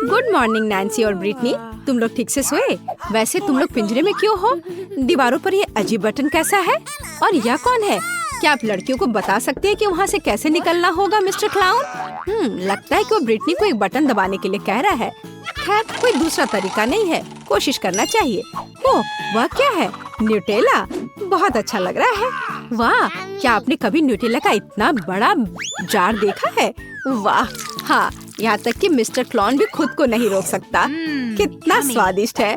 Good morning Nancy और Britney. तुम लोग ठीक से सोए? वैसे तुम लोग पिंजरे में क्यों हो? दीवारों पर ये अजीब बटन कैसा है? और यह कौन है? क्या आप लड़कियों को बता सकते हैं कि वहाँ से कैसे निकलना होगा मिस्टर क्लाउन? लगता है कि वो ब्रिटनी को एक बटन दबाने के लिए कह रहा है। खैर कोई दूसरा तरीका नहीं है, कोशिश करना चाहिए। ओह वह क्या है? न्यूटेला, बहुत अच्छा लग रहा है। वाह, क्या आपने कभी न्यूटेला का इतना बड़ा जार देखा है? वाह हाँ, यहाँ तक कि मिस्टर क्लाउन भी खुद को नहीं रोक सकता। कितना स्वादिष्ट है।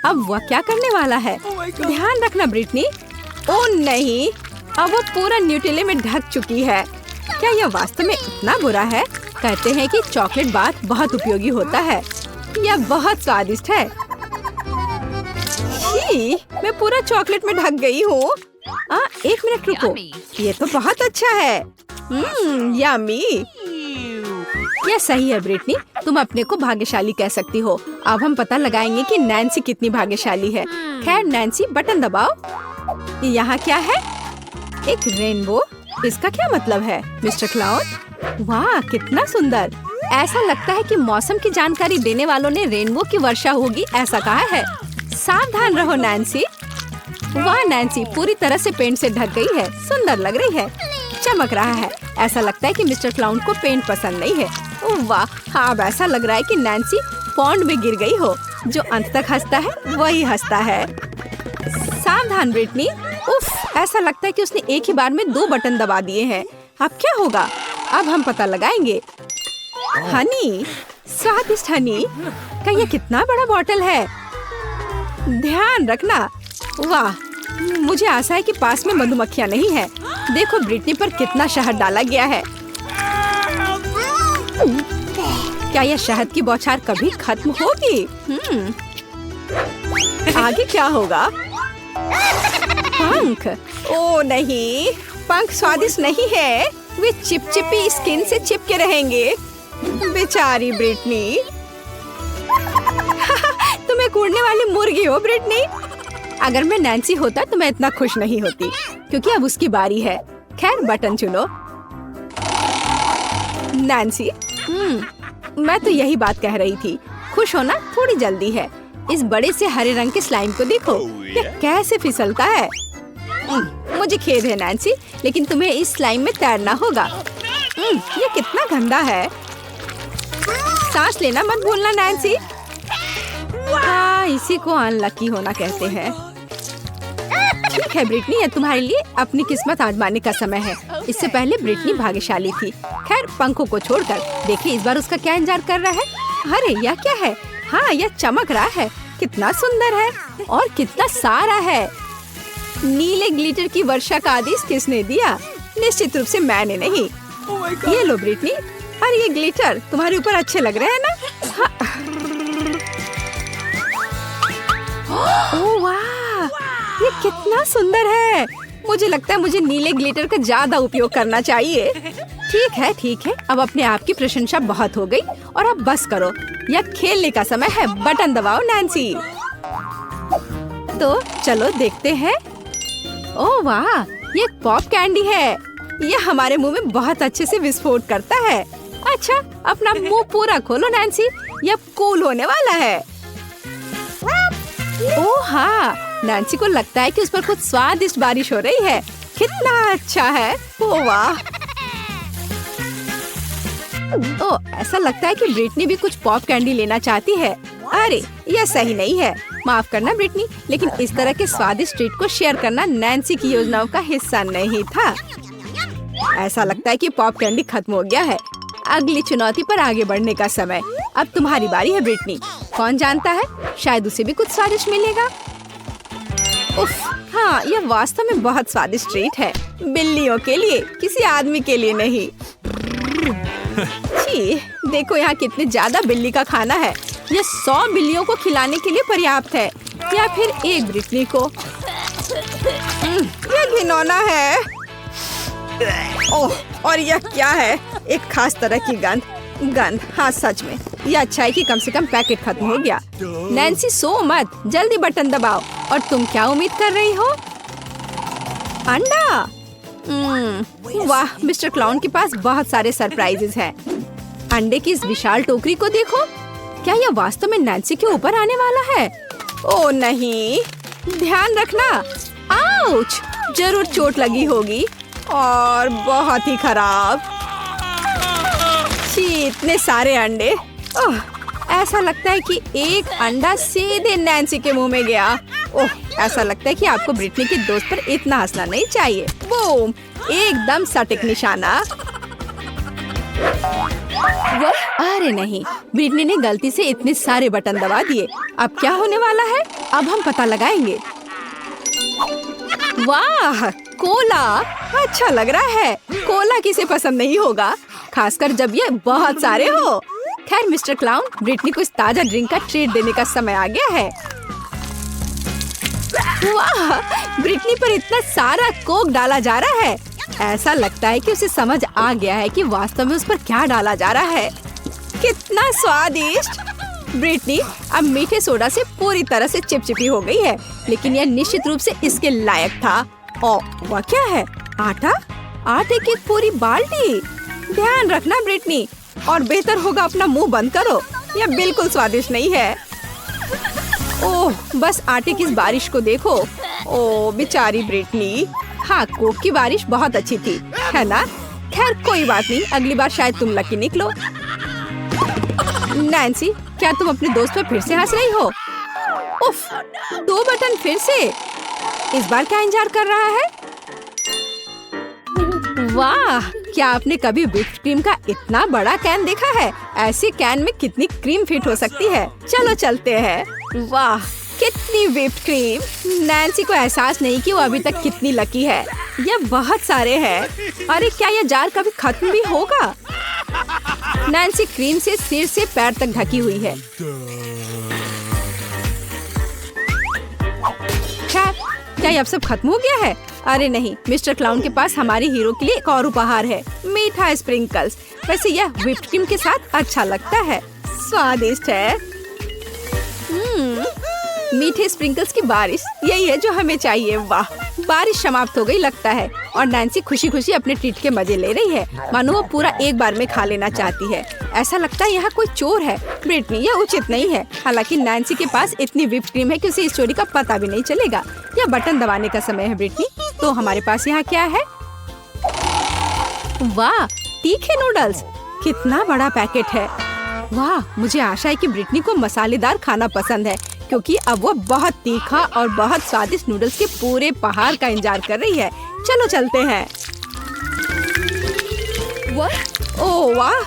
अब वह क्या करने वाला है? ध्यान रखना ब्रिटनी। ओह नहीं, अब वो पूरा न्यूटेले में ढक चुकी है। क्या यह वास्तव में इतना बुरा है? कहते हैं कि चॉकलेट बाथ बहुत उपयोगी होता है। यह बहुत स्वादिष्ट है। छी, मैं पूरा चॉकलेट में ढक गई हूँ। एक मिनट रुको, ये तो बहुत अच्छा है। यम्मी। यह सही है ब्रिटनी, तुम अपने को भाग्यशाली कह सकती हो। अब हम पता लगाएंगे कि नैन्सी कितनी भाग्यशाली है। खैर नैन्सी, बटन दबाओ। यहाँ क्या है? एक रेनबो। इसका क्या मतलब है मिस्टर क्लाउन? वाह कितना सुंदर। ऐसा लगता है कि मौसम की जानकारी देने वालों ने रेनबो की वर्षा होगी ऐसा कहा है। सावधान रहो नैन्सी। वाह नैन्सी पूरी तरह से पेंट से ढक गई है। सुंदर लग रही है, चमक रहा है। ऐसा लगता है कि मिस्टर क्लाउन को पेंट पसंद नहीं है। ओह वाह हाँ, अब ऐसा लग रहा है कि नैन्सी पॉन्ड में गिर गई हो। जो अंत तक हंसता है वही हंसता है। सावधान ब्रिटनी। उफ, ऐसा लगता है कि उसने एक ही बार में 2 बटन दबा दिए हैं। अब क्या होगा? अब हम पता लगाएंगे। हनी, स्वादिष्ट हनी का ये कितना बड़ा बॉटल है। ध्यान रखना। वाह, मुझे आशा है कि पास में मधुमक्खियाँ नहीं है। देखो ब्रिटनी पर कितना शहद डाला गया है। क्या यह शहद की बौछार कभी खत्म होगी? आगे क्या होगा? पंख। ओ नहीं, पंख स्वादिष्ट नहीं है। वे चिपचिपी स्किन से चिपके रहेंगे। बेचारी ब्रिटनी। तुम एक उड़ने वाली मुर्गी हो ब्रिटनी। अगर मैं नैन्सी होता तो मैं इतना खुश नहीं होती, क्योंकि अब उसकी बारी है। खैर बटन चुनो नैन्सी। मैं तो यही बात कह रही थी। खुश होना थोड़ी जल्दी है। इस बड़े से हरे रंग के स्लाइम को देखो, यह कैसे फिसलता है। मुझे खेद है नैन्सी, लेकिन तुम्हें इस स्लाइम में तैरना होगा। ये कितना गंदा है। सांस लेना मत भूलना नैन्सी। हाँ, इसी को अनलकी होना कहते हैं। ठीक है ब्रिटनी, ये तुम्हारे लिए अपनी किस्मत आजमाने का समय है। इससे पहले ब्रिटनी भाग्यशाली थी। खैर पंखों को छोड़कर देखिए इस बार उसका क्या इंतजार कर रहा है। अरे यह क्या है? हाँ, यह चमक रहा है। कितना सुंदर है और कितना सारा है। नीले ग्लिटर की वर्षा का आदेश किसने दिया? निश्चित रूप से मैंने नहीं। ये लो ब्रिटनी। अरे ये ग्लिटर तुम्हारे ऊपर अच्छे लग रहे हैं ना? हाँ। ओह वाह, ये कितना सुंदर है। मुझे लगता है मुझे नीले ग्लिटर का ज्यादा उपयोग करना चाहिए। ठीक है, अब अपने आप की प्रशंसा बहुत हो गई और अब बस करो। यह खेलने का समय है। बटन दबाओ नैन्सी। तो चलो देखते हैं। ओह वाह, ये पॉप कैंडी है। यह हमारे मुंह में बहुत अच्छे से विस्फोट करता है। अच्छा, अपना मुंह पूरा खोलो नैन्सी, यह कूल होने वाला है। ओह हाँ, नैन्सी को लगता है कि उस पर कुछ स्वादिष्ट बारिश हो रही है। कितना अच्छा है। ओह वाह। ओह, ऐसा लगता है कि ब्रिटनी भी कुछ पॉप कैंडी लेना चाहती है। अरे यह सही नहीं है। माफ करना ब्रिटनी, लेकिन इस तरह के स्वादिष्ट ट्रीट को शेयर करना नैन्सी की योजनाओं का हिस्सा नहीं था। ऐसा लगता है कि पॉप कैंडी खत्म हो गया है। अगली चुनौती पर आगे बढ़ने का समय। अब तुम्हारी बारी है ब्रिटनी। कौन जानता है, शायद उसे भी कुछ स्वादिष्ट मिलेगा। उफ, हाँ, यह वास्तव में बहुत स्वादिष्ट ट्रीट है। बिल्लियों के लिए, किसी आदमी के लिए नहीं। छी, देखो यहाँ कितने ज्यादा बिल्ली का खाना है। यह 100 बिल्लियों को खिलाने के लिए पर्याप्त है, या फिर एक ब्रिटनी को। यह घिनौना है। ओह, और यह क्या है? एक खास तरह की गंध। हाँ सच में, यह अच्छा है कि कम से कम पैकेट खत्म हो गया। नैन्सी सो मत, जल्दी बटन दबाओ। और तुम क्या उम्मीद कर रही हो? अंडा। वाह, मिस्टर क्लाउन के पास बहुत सारे सरप्राइजेस हैं। अंडे की इस विशाल टोकरी को देखो। क्या यह वास्तव में नैन्सी के ऊपर आने वाला है? ओ नहीं, ध्यान रखना। आउच! जरूर चोट लगी होगी और बहुत ही खराब। छी, इतने सारे अंडे। ओह, ऐसा लगता है कि एक अंडा सीधे नैन्सी के मुंह में गया। ओह, ऐसा लगता है कि आपको ब्रिटनी के दोस्त पर इतना हंसना नहीं चाहिए। बूम! एकदम सटीक निशाना। अरे नहीं, ब्रिटनी ने गलती से इतने सारे बटन दबा दिए। अब क्या होने वाला है? अब हम पता लगाएंगे। वाह, कोला अच्छा लग रहा है। कोला किसे पसंद नहीं होगा, खासकर जब ये बहुत सारे हो। खैर मिस्टर क्लाउन, ब्रिटनी को इस ताजा ड्रिंक का ट्रीट देने का समय आ गया है। वाह, ब्रिटनी पर इतना सारा कोक डाला जा रहा है। ऐसा लगता है कि उसे समझ आ गया है कि वास्तव में उस पर क्या डाला जा रहा है। कितना स्वादिष्ट! ब्रिटनी अब मीठे सोडा से पूरी तरह से चिपचिपी हो गई है, लेकिन यह निश्चित रूप से इसके लायक था। ओ, वह क्या है? आटा? आटे की पूरी बाल्टी। ध्यान रखना ब्रिटनी, और बेहतर होगा अपना मुंह बंद करो। यह बिल्कुल स्वादिष्ट नहीं है। ओह, बस आटे की इस बारिश को देखो। ओ बेचारी ब्रिटनी। हाँ, कोक की बारिश बहुत अच्छी थी, है ना? खैर कोई बात नहीं, अगली बार शायद तुम लकी निकलो। नैन्सी, क्या तुम अपने दोस्त पर फिर से हंस रही हो? उफ, 2 बटन फिर से। इस बार क्या इंतजार कर रहा है? वाह, क्या आपने कभी व्हिप्ड क्रीम का इतना बड़ा कैन देखा है? ऐसे कैन में कितनी क्रीम फिट हो सकती है। चलो चलते हैं। वाह, कितनी व्हिप्ड क्रीम। नैन्सी को एहसास नहीं कि वो अभी तक कितनी लकी है। यह बहुत सारे हैं। अरे क्या यह जार कभी खत्म भी होगा? नैन्सी क्रीम से सिर से पैर तक ढकी हुई है। क्या ये अब सब खत्म हो गया है? अरे नहीं, मिस्टर क्लाउन के पास हमारे हीरो के लिए एक और उपहार है, मीठा स्प्रिंकल्स। वैसे यह व्हिप्ड क्रीम के साथ अच्छा लगता है, स्वादिष्ट है। मीठे स्प्रिंकल्स की बारिश, यही है जो हमें चाहिए। वाह, बारिश समाप्त हो गई लगता है, और नैन्सी खुशी खुशी अपने ट्रीट के मजे ले रही है, मानो वो पूरा एक बार में खा लेना चाहती है। ऐसा लगता है यहाँ कोई चोर है। ब्रिटनी, यह उचित नहीं है। हालांकि नैन्सी के पास इतनी व्हिप्ड क्रीम है कि उसे इस चोरी का पता भी नहीं चलेगा। यह बटन दबाने का समय है ब्रिटनी। तो हमारे पास यहाँ क्या है? वाह, तीखे नूडल्स। कितना बड़ा पैकेट है। वाह, मुझे आशा है कि ब्रिटनी को मसालेदार खाना पसंद है, क्योंकि अब वो बहुत तीखा और बहुत स्वादिष्ट नूडल्स के पूरे पहाड़ का इंतजार कर रही है। चलो चलते हैं। ओह वाह,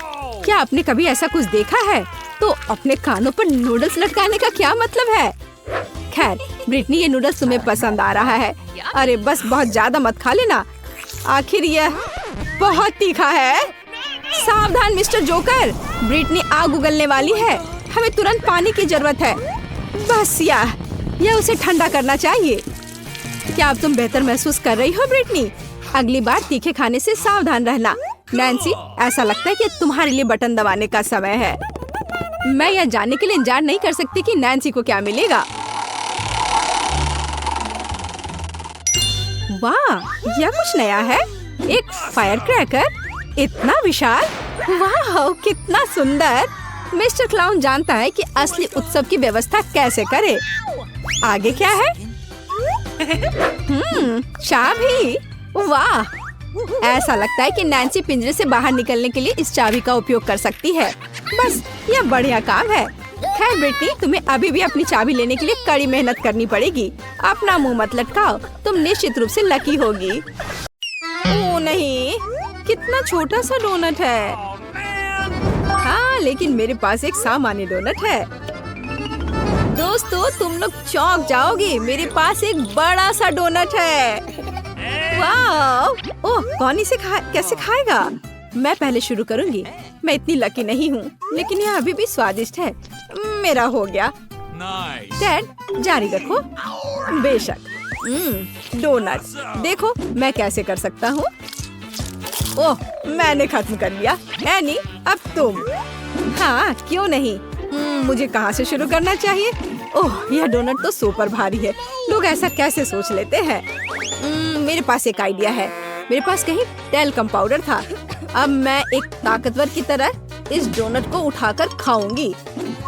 क्या आपने कभी ऐसा कुछ देखा है? तो अपने कानों पर नूडल्स लटकाने का क्या मतलब है? खैर ब्रिटनी, ये नूडल्स तुम्हें पसंद आ रहा है। अरे बस बहुत ज्यादा मत खा लेना, आखिर यह बहुत तीखा है। सावधान मिस्टर जोकर, ब्रिटनी आग उगलने वाली है। हमें तुरंत पानी की जरूरत है। बस यह उसे ठंडा करना चाहिए। क्या अब तुम बेहतर महसूस कर रही हो ब्रिटनी? अगली बार तीखे खाने से सावधान रहना। नैन्सी, ऐसा लगता है कि तुम्हारे लिए बटन दबाने का समय है। मैं यह जानने के लिए इंतजार नहीं कर सकती कि नैन्सी को क्या मिलेगा। वाह, यह कुछ नया है। एक फायर क्रैकर, इतना विशाल। वाह, कितना सुंदर। मिस्टर क्लाउन जानता है कि असली उत्सव की व्यवस्था कैसे करे। आगे क्या है? चाबी। वाह, ऐसा लगता है कि नैन्सी पिंजरे से बाहर निकलने के लिए इस चाबी का उपयोग कर सकती है। बस, यह बढ़िया काम है। खैर ब्रिटनी, तुम्हें अभी भी अपनी चाबी लेने के लिए कड़ी मेहनत करनी पड़ेगी। अपना मुंह मत लटकाओ, तुम निश्चित रूप से लकी होगी। ओह नहीं, कितना छोटा सा डोनट है। हाँ, लेकिन मेरे पास एक सामान्य डोनट है। दोस्तों, तुम लोग चौंक जाओगे, मेरे पास एक बड़ा सा डोनट है। वाह! ओह, कौन इसे कैसे खाएगा? मैं पहले शुरू करूंगी। मैं इतनी लकी नहीं हूँ, लेकिन यह अभी भी स्वादिष्ट है। मेरा हो गया। डैड, जारी रखो। बेशक। डोनट, देखो मैं कैसे कर सकता हूँ। ओह, मैंने खत्म कर लिया। एनी, अब तुम। हाँ, क्यों नहीं। मुझे कहाँ से शुरू करना चाहिए? ओह, यह डोनट तो सुपर भारी है। लोग ऐसा कैसे सोच लेते हैं? मेरे पास एक आइडिया है। मेरे पास कहीं टेल्कम पाउडर था। अब मैं एक ताकतवर की तरह इस डोनट को उठाकर खाऊंगी।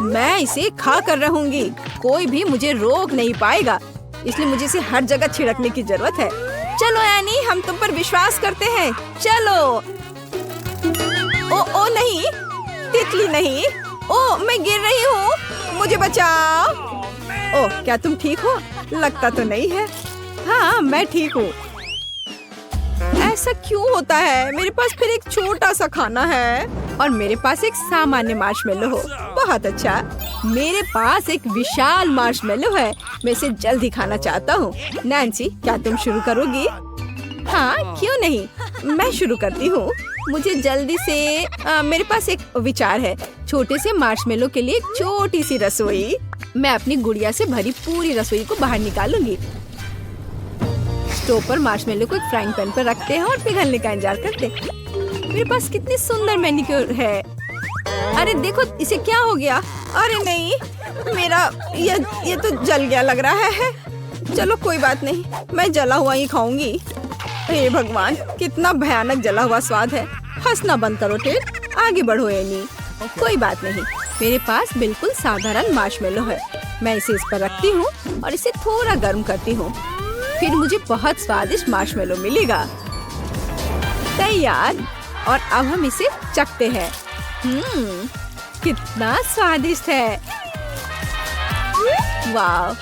मैं इसे खा कर रहूंगी। कोई भी मुझे रोक नहीं पाएगा, इसलिए मुझे इसे हर जगह छिड़कने की जरूरत है। चलो एनी, हम तुम पर विश्वास करते हैं। चलो। ओ नहीं, तितली नहीं। ओ, मैं गिर रही हूँ, मुझे बचाओ। ओ, क्या तुम ठीक हो? लगता तो नहीं है। हाँ, मैं ठीक हूँ। ऐसा क्यों होता है? मेरे पास फिर एक छोटा सा खाना है और मेरे पास एक सामान्य मार्शमेलो हो। बहुत अच्छा। मेरे पास एक विशाल मार्शमेलो है, मैं इसे जल्दी खाना चाहता हूँ। नैन्सी, क्या तुम शुरू करोगी? हाँ, क्यों नहीं, मैं शुरू करती हूँ। मुझे जल्दी से मेरे पास एक विचार है। छोटे से मार्शमेलो के लिए एक छोटी सी रसोई। मैं अपनी गुड़िया से भरी पूरी रसोई को बाहर निकालूंगी। स्टोव पर मार्शमेलो को एक फ्राइंग पैन पर रखते हैं और पिघलने का इंतजार करते हैं। मेरे पास कितनी सुंदर मैनिक्योर है। अरे देखो, इसे क्या हो गया? अरे नहीं, मेरा ये तो जल गया लग रहा है। चलो कोई बात नहीं, मैं जला हुआ ही खाऊंगी। हे भगवान, कितना भयानक जला हुआ स्वाद है। हंसना बंद करो टेड, आगे बढ़ो एनी। कोई बात नहीं, मेरे पास बिल्कुल साधारण मार्शमेलो है। मैं इसे इस पर रखती हूँ और इसे थोड़ा गर्म करती हूँ। फिर मुझे बहुत स्वादिष्ट मार्शमेलो मिलेगा। तैयार। और अब हम इसे चखते हैं। कितना स्वादिष्ट है। वाह,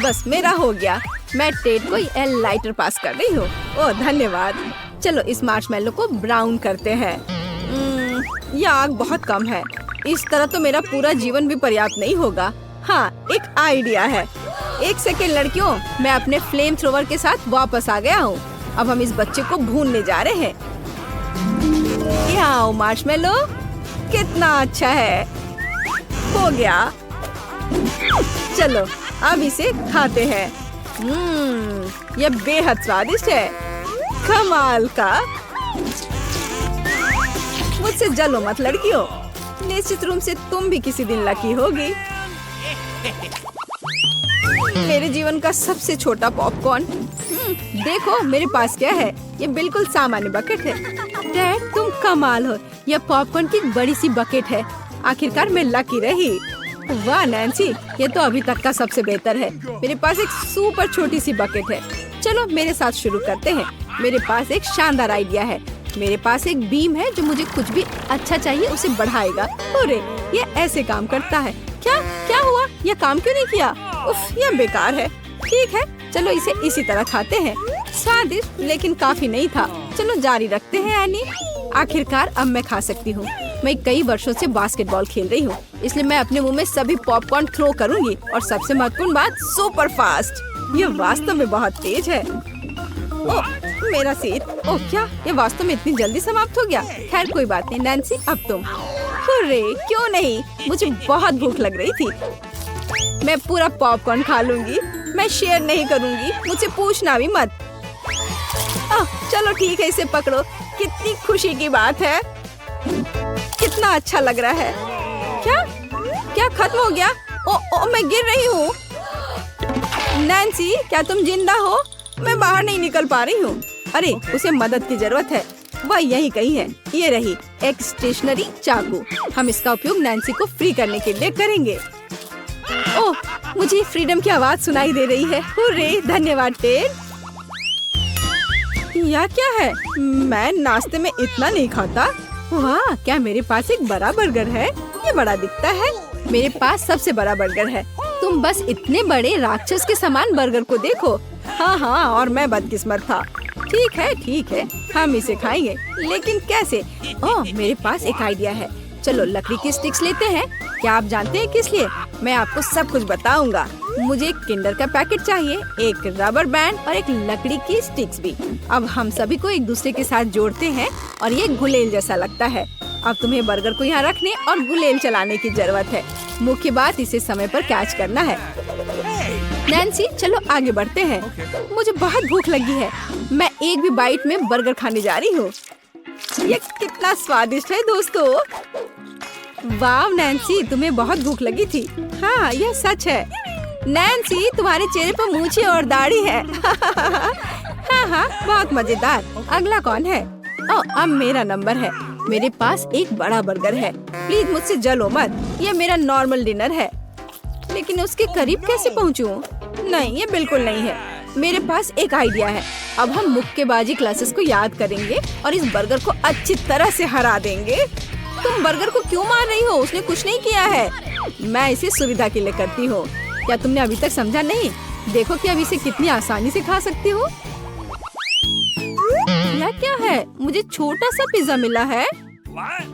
बस मेरा हो गया। मैं टेड को एल लाइटर पास कर रही हूँ। ओह धन्यवाद। चलो इस मार्शमेलो को ब्राउन करते हैं। यह आग बहुत कम है, इस तरह तो मेरा पूरा जीवन भी पर्याप्त नहीं होगा। हाँ, एक आइडिया है। एक सेकेंड लड़कियों, मैं अपने फ्लेम थ्रोवर के साथ वापस आ गया हूँ। अब हम इस बच्चे को भूनने जा रहे हैं। यहाँ मार्शमेलो, कितना अच्छा है। हो गया। चलो अब इसे खाते हैं। यह बेहद स्वादिष्ट है। कमाल का। मुझसे जलो मत लड़कियों, निश्चित रूप से तुम भी किसी दिन लकी होगी। मेरे जीवन का सबसे छोटा पॉपकॉर्न। देखो मेरे पास क्या है, ये बिल्कुल सामान्य बकेट है। डैड तुम कमाल हो, यह पॉपकॉर्न की बड़ी सी बकेट है। आखिरकार मैं लकी रही। वाह नैन्सी, ये तो अभी तक का सबसे बेहतर है। मेरे पास एक सुपर छोटी सी बकेट है। चलो मेरे साथ शुरू करते हैं। मेरे पास एक शानदार आइडिया है। मेरे पास एक बीम है जो मुझे कुछ भी अच्छा चाहिए उसे बढ़ाएगा। अरे ये ऐसे काम करता है। क्या हुआ? ये काम क्यों नहीं किया? उफ, ये बेकार है। ठीक है, चलो इसे इसी तरह खाते हैं। स्वादिष्ट लेकिन काफी नहीं था। चलो जारी रखते हैं एनी। आखिरकार अब मैं खा सकती हूँ। मैं कई वर्षों से बास्केटबॉल खेल रही हूँ, इसलिए मैं अपने मुंह में सभी पॉपकॉर्न थ्रो करूंगी। और सबसे महत्वपूर्ण बात, सुपर फास्ट। ये वास्तव में बहुत तेज है। ओह मेरा सिर। ओह क्या, ये वास्तव में इतनी जल्दी समाप्त हो गया? खैर कोई बात नहीं। नैन्सी अब तुम। हुर्रे, क्यों नहीं, मुझे बहुत भूख लग रही थी। मैं पूरा पॉपकॉर्न खा लूंगी। मैं शेयर नहीं करूंगी, मुझे पूछना भी मत। चलो ठीक है, इसे पकड़ो। कितनी खुशी की बात है। कितना अच्छा लग रहा है। क्या खत्म हो गया? ओ मैं गिर रही हूँ। नैन्सी क्या तुम जिंदा हो? मैं बाहर नहीं निकल पा रही हूँ। अरे उसे मदद की जरूरत है। वह यही कहीं है। ये रही एक स्टेशनरी चाकू। हम इसका उपयोग नैन्सी को फ्री करने के लिए करेंगे। ओह मुझे फ्रीडम की आवाज सुनाई दे रही है। हुर्रे, धन्यवाद टेड। यह क्या है? मैं नाश्ते में इतना नहीं खाता। वाह, क्या मेरे पास एक बड़ा बर्गर है? ये बड़ा दिखता है। मेरे पास सबसे बड़ा बर्गर है। तुम बस इतने बड़े राक्षस के समान बर्गर को देखो। हाँ, और मैं बदकिस्मत था। ठीक है, हम इसे खाएंगे, लेकिन कैसे? ओह, मेरे पास एक आइडिया है। चलो लकड़ी की स्टिक्स लेते हैं। क्या आप जानते हैं किस लिए? मैं आपको सब कुछ बताऊंगा। मुझे एक किंडर का पैकेट चाहिए, एक रबर बैंड और एक लकड़ी की स्टिक्स भी। अब हम सभी को एक दूसरे के साथ जोड़ते हैं और ये गुलेल जैसा लगता है। अब तुम्हें बर्गर को यहाँ रखने और गुलेल चलाने की जरूरत है। मुख्य बात, इसे समय पर कैच करना है। नैन्सी चलो आगे बढ़ते हैं। मुझे बहुत भूख लगी है। मैं एक भी बाइट में बर्गर खाने जा रही हूँ। ये कितना स्वादिष्ट है दोस्तों। वाह नैन्सी, तुम्हें बहुत भूख लगी थी। हाँ यह सच है। नैन्सी तुम्हारे चेहरे पर मूंछें और दाढ़ी है। हाँ, बहुत मजेदार। अगला कौन है? अब मेरा नंबर है। मेरे पास एक बड़ा बर्गर है। प्लीज मुझसे जलो मत। ये मेरा नॉर्मल डिनर है, लेकिन उसके करीब कैसे पहुंचूं? नहीं, ये बिल्कुल नहीं है। मेरे पास एक आइडिया है। अब हम मुक्केबाजी क्लासेस को याद करेंगे और इस बर्गर को अच्छी तरह से हरा देंगे। तुम बर्गर को क्यों मार रही हो? उसने कुछ नहीं किया है। मैं इसे सुविधा के लिए करती हूँ। क्या तुमने अभी तक समझा नहीं? देखो कि अब इसे कितनी आसानी से खा सकती हूँ। यह क्या है? मुझे छोटा सा पिज्जा मिला है।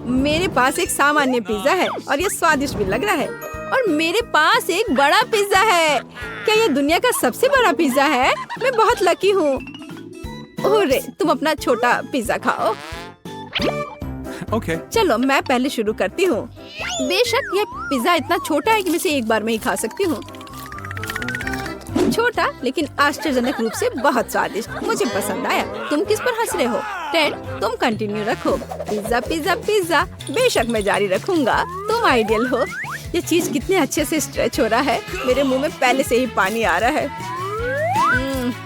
मेरे पास एक सामान्य पिज्जा है और ये स्वादिष्ट भी लग रहा है। और मेरे पास एक बड़ा पिज्जा है। क्या ये दुनिया का सबसे बड़ा पिज्जा है? मैं बहुत लकी हूँ। ओरे, तुम अपना छोटा पिज्जा खाओ। Okay. चलो मैं पहले शुरू करती हूँ। बेशक ये पिज्जा इतना छोटा है कि मैं इसे एक बार में ही खा सकती हूँ। छोटा लेकिन आश्चर्यजनक रूप से बहुत स्वादिष्ट। मुझे पसंद आया। तुम किस पर हंस रहे हो? टेड, तुम कंटिन्यू रखो। Pizza pizza pizza. बेशक मैं जारी रखूंगा। तुम आइडियल हो। ये चीज कितने अच्छे से स्ट्रेच हो रहा है। मेरे मुंह में पहले से ही पानी आ रहा है।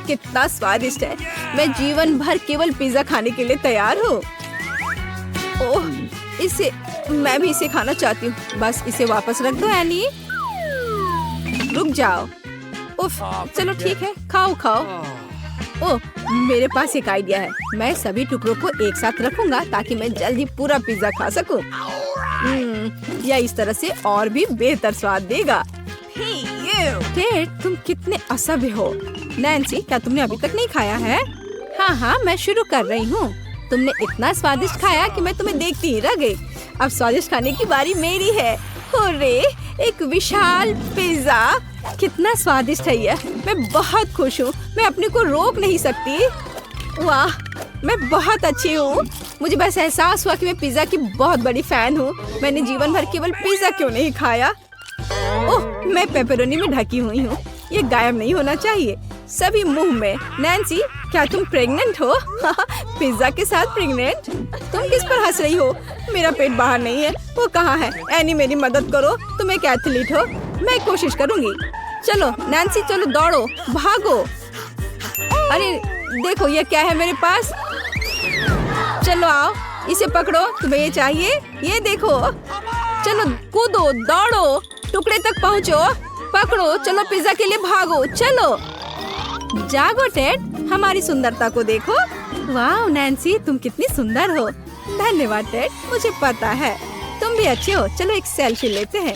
कितना स्वादिष्ट है। मैं जीवन भर केवल पिज्जा खाने के लिए तैयार हूँ। ओह, इसे मैं भी इसे खाना चाहती हूँ। बस इसे वापस रख दो एनी। रुक जाओ। उफ, चलो ठीक है, खाओ खाओ। ओह, मेरे पास एक आइडिया है। मैं सभी टुकड़ों को एक साथ रखूंगा ताकि मैं जल्दी पूरा पिज्जा खा सकूं। या इस तरह से और भी बेहतर स्वाद देगा। टेड, तुम कितने असभ्य हो। नैन्सी, क्या तुमने अभी तक नहीं खाया है? हाँ, मैं शुरू कर रही हूँ। तुमने इतना स्वादिष्ट खाया कि मैं तुम्हें देखती ही रह गई। अब स्वादिष्ट खाने की बारी मेरी है। होरे, एक विशाल पिज्जा। कितना स्वादिष्ट है ये। मैं बहुत खुश हूँ। मैं अपने को रोक नहीं सकती। वाह, मैं बहुत अच्छी हूँ। मुझे बस एहसास हुआ कि मैं पिज्जा की बहुत बड़ी फैन हूँ। मैंने जीवन भर केवल पिज्जा क्यों नहीं खाया। ओह, मैं पेपरोनी में ढकी हुई हूँ। ये गायब नहीं होना चाहिए। सभी मुंह में। नैन्सी, क्या तुम प्रेग्नेंट हो? पिज्जा के साथ प्रेग्नेंट? तुम किस पर हंस रही हो? मेरा पेट बाहर नहीं है। वो कहाँ है? एनी, मेरी मदद करो। तुम एक एथलीट हो। मैं कोशिश करूंगी। चलो नैन्सी, चलो दौड़ो, भागो। अरे देखो, ये क्या है मेरे पास। चलो आओ, इसे पकड़ो। तुम्हें ये चाहिए? ये देखो। चलो कूदो, दौड़ो, टुकड़े तक पहुँचो। पकड़ो, चलो पिज्जा के लिए भागो। चलो जागो टेड, हमारी सुंदरता को देखो। वाह नैन्सी, तुम कितनी सुंदर हो। धन्यवाद टेड, मुझे पता है तुम भी अच्छे हो। चलो एक सेल्फी लेते हैं।